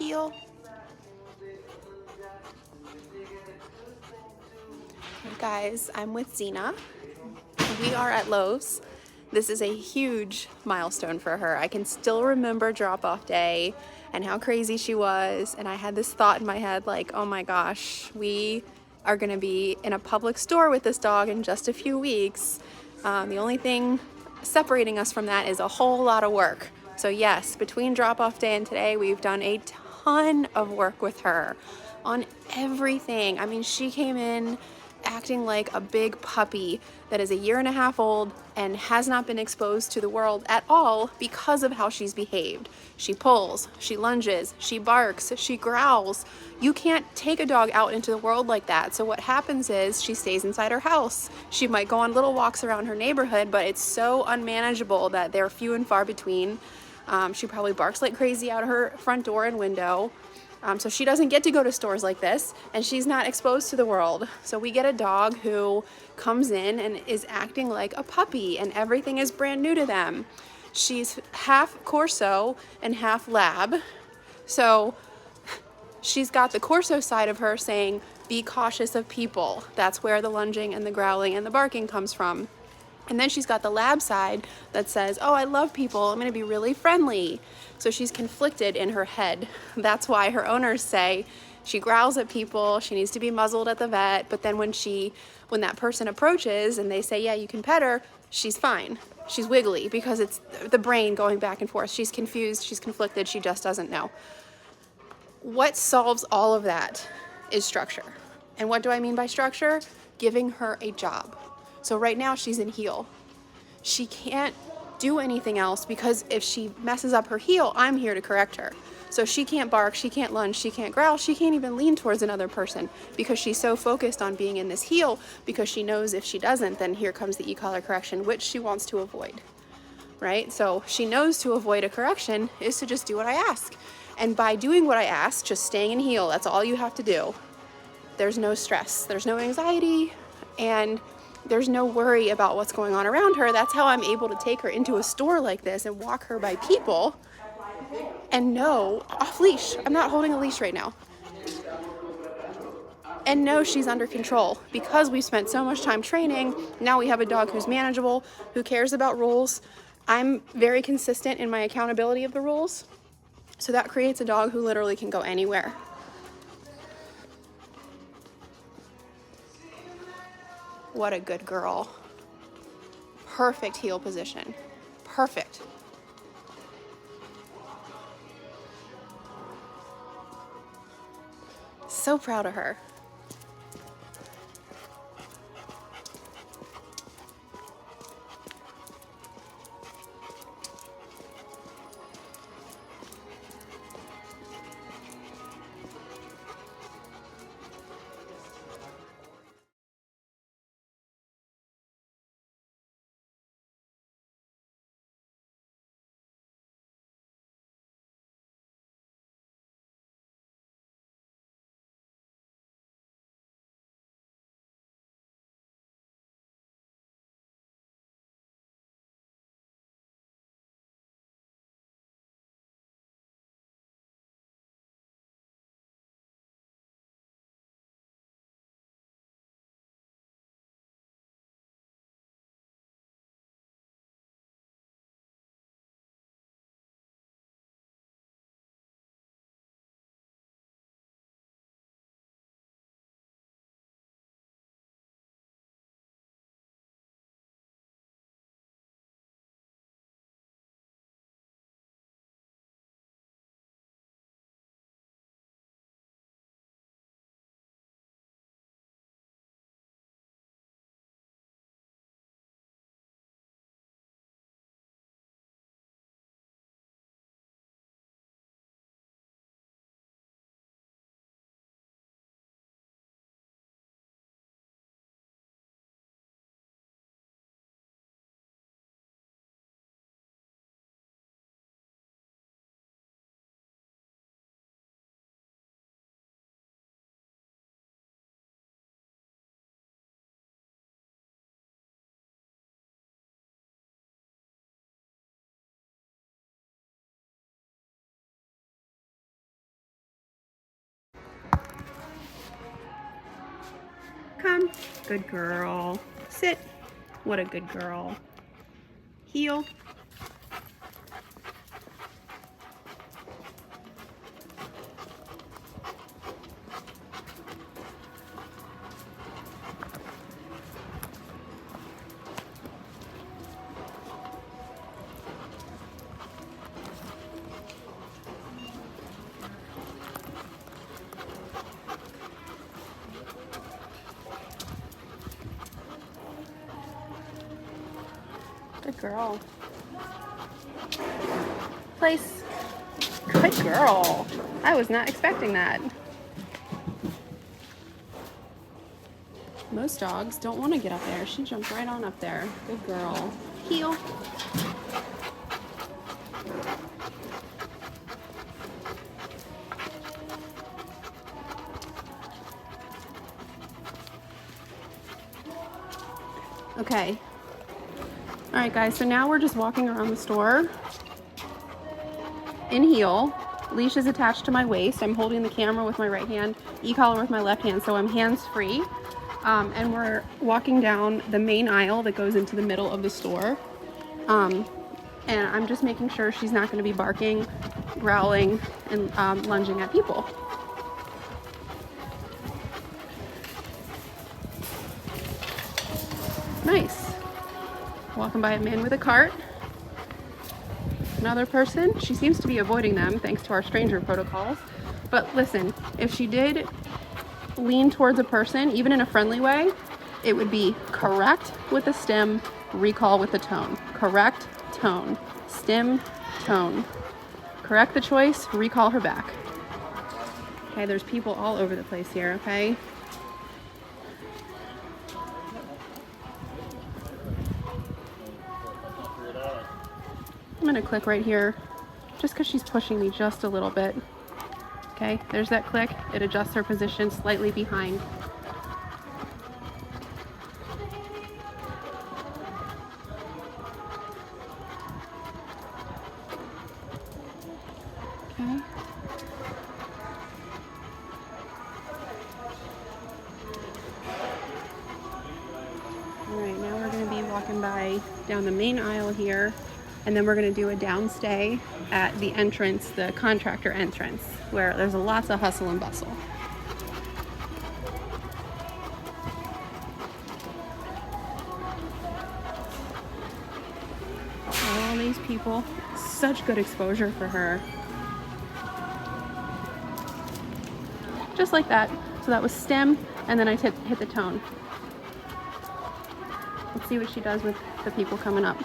heel. Guys, I'm with Zena. We are at Lowe's. This is a huge milestone for her. I can still remember drop-off day and how crazy she was, and I had this thought in my head like, oh my gosh, we are gonna be in a public store with this dog in just a few weeks. The only thing separating us from that is a whole lot of work. So yes, between drop-off day and today, we've done a ton of work with her on everything. I mean, she came in acting like a big puppy that is a year and a half old and has not been exposed to the world at all because of how she's behaved. She pulls, she lunges, she barks, she growls. You can't take a dog out into the world like that. So what happens is she stays inside her house. She might go on little walks around her neighborhood, but it's so unmanageable that they're few and far between. She probably barks like crazy out of her front door and window. So she doesn't get to go to stores like this, and she's not exposed to the world. So we get a dog who comes in and is acting like a puppy, and everything is brand new to them. She's half Corso and half Lab. So she's got the Corso side of her saying, be cautious of people. That's where the lunging and the growling and the barking comes from. And then she's got the Lab side that says, oh, I love people, I'm gonna be really friendly. So she's conflicted in her head. That's why her owners say she growls at people, she needs to be muzzled at the vet, but then when that person approaches and they say, yeah, you can pet her, she's fine. She's wiggly because it's the brain going back and forth. She's confused, she's conflicted, she just doesn't know. What solves all of that is structure. And what do I mean by structure? Giving her a job. So right now she's in heel. She can't do anything else because if she messes up her heel, I'm here to correct her. So she can't bark, she can't lunge, she can't growl, she can't even lean towards another person because she's so focused on being in this heel because she knows if she doesn't, then here comes the e-collar correction, which she wants to avoid, right? So she knows to avoid a correction is to just do what I ask. And by doing what I ask, just staying in heel, that's all you have to do. There's no stress, there's no anxiety, and there's no worry about what's going on around her. That's how I'm able to take her into a store like this and walk her by people and know, off leash, I'm not holding a leash right now, and know she's under control because we spent so much time training. Now we have a dog who's manageable, who cares about rules. I'm very consistent in my accountability of the rules. So that creates a dog who literally can go anywhere. What a good girl. Perfect heel position. Perfect. So proud of her. Good girl. Sit. What a good girl. Heel. Good girl. Place. Good girl. I was not expecting that. Most dogs don't want to get up there. She jumped right on up there. Good girl. Heel. Okay. All right, guys, so now we're just walking around the store in heel. Leash is attached to my waist. I'm holding the camera with my right hand, e-collar with my left hand, so I'm hands-free. And we're walking down the main aisle that goes into the middle of the store. And I'm just making sure she's not going to be barking, growling, and lunging at people. Nice. Walking by a man with a cart. Another person. She seems to be avoiding them thanks to our stranger protocols. But listen, if she did lean towards a person, even in a friendly way, it would be correct with the stem, recall with the tone. Correct, tone. Stem, tone. Correct the choice, recall her back. Okay, there's people all over the place here, okay? I'm gonna click right here, just because she's pushing me just a little bit. Okay, there's that click. It adjusts her position slightly behind. Okay. All right, now we're gonna be walking down the main aisle here. And then we're going to do a downstay at the entrance, the contractor entrance, where there's lots of hustle and bustle. All these people, such good exposure for her. Just like that. So that was stem, and then I hit the tone. Let's see what she does with the people coming up.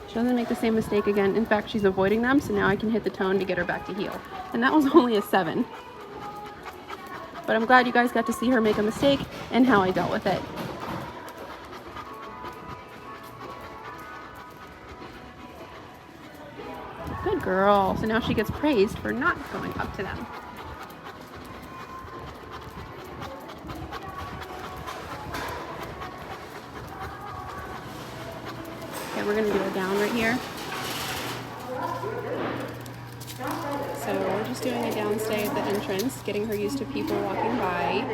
She doesn't make the same mistake again. In fact, she's avoiding them, so now I can hit the tone to get her back to heel. And that was only a 7. But I'm glad you guys got to see her make a mistake and how I dealt with it. Good girl. So now she gets praised for not going up to them. We're going to do a down right here. So we're just doing a downstay at the entrance, getting her used to people walking by.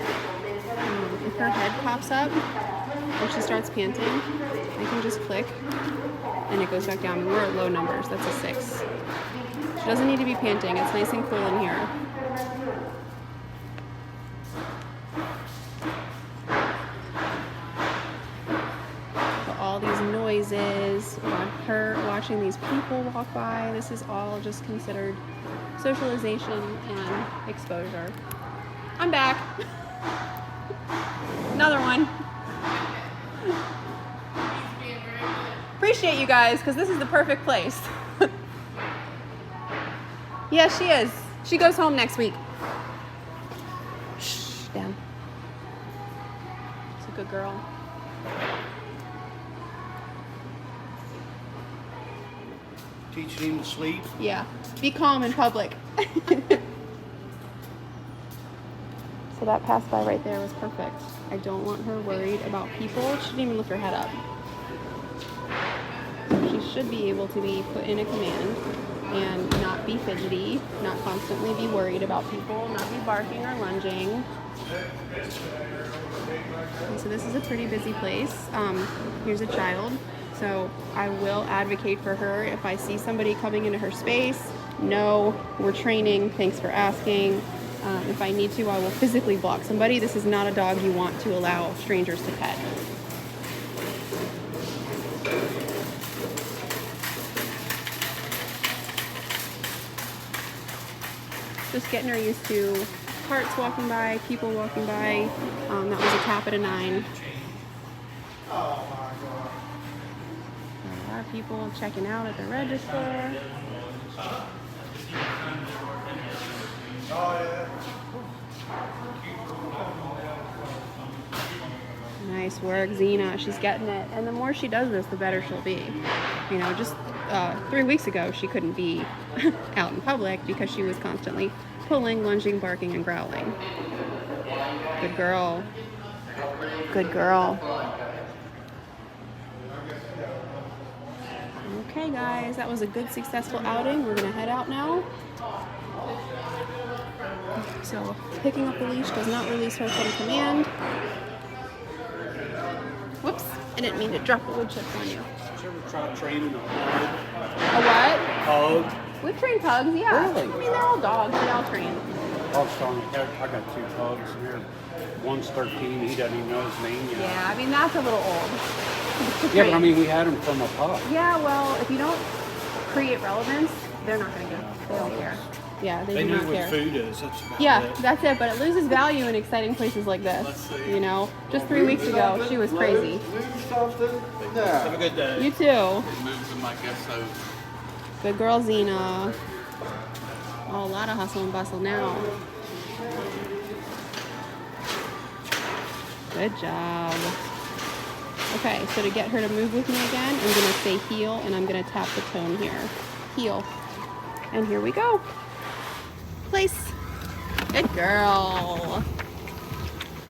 If her head pops up or she starts panting, I can just click and it goes back down. We're at low numbers. That's a 6. She doesn't need to be panting. It's nice and cool in here. All these noises, her watching these people walk by, this is all just considered socialization and exposure. I'm back. Another one. Appreciate you guys, because this is the perfect place. Yes, she is. She goes home next week. Shh, down. She's a good girl. Teaching him to sleep? Yeah. Be calm in public. So that pass by right there was perfect. I don't want her worried about people. She didn't even lift her head up. She should be able to be put in a command. and not be fidgety, not constantly be worried about people, not be barking or lunging. And so this is a pretty busy place. Here's a child. So I will advocate for her if I see somebody coming into her space. No, we're training. Thanks for asking. If I need to, I will physically block somebody. This is not a dog you want to allow strangers to pet. Just getting her used to carts walking by, people walking by. That was a tap at a 9. A lot of people checking out at the register. Nice work, Zena. She's getting it. And the more she does this, the better she'll be. You know, just 3 weeks ago, she couldn't be out in public because she was constantly pulling, lunging, barking, and growling. Good girl. Good girl. Okay, guys, that was a good, successful outing. We're gonna head out now. So, picking up the leash does not release her from command. Whoops, I didn't mean to drop the wood chips on you. Did you ever try training a A what? pug? We've trained pugs, yeah. Really? I mean, they're all dogs, they all train. I was telling you, I got 2 pugs here. One's 13, he doesn't even know his name yet. Yeah, I mean, that's a little old. Yeah, but I mean, we had him from a pup. Yeah, well, if you don't create relevance, they're not going to go. They don't care. Yeah, they do know not what care. food is. That's about Yeah, it. that's it. But it loses value in exciting places like this. You know, just 3 weeks ago, she was crazy. Have a good day. You too. It moves them, I guess, so. Good girl, Zena. Oh, a lot of hustle and bustle now. Good job. Okay, so to get her to move with me again, I'm going to say heel, and I'm going to tap the tone here. Heel. And here we go. Place. Good girl.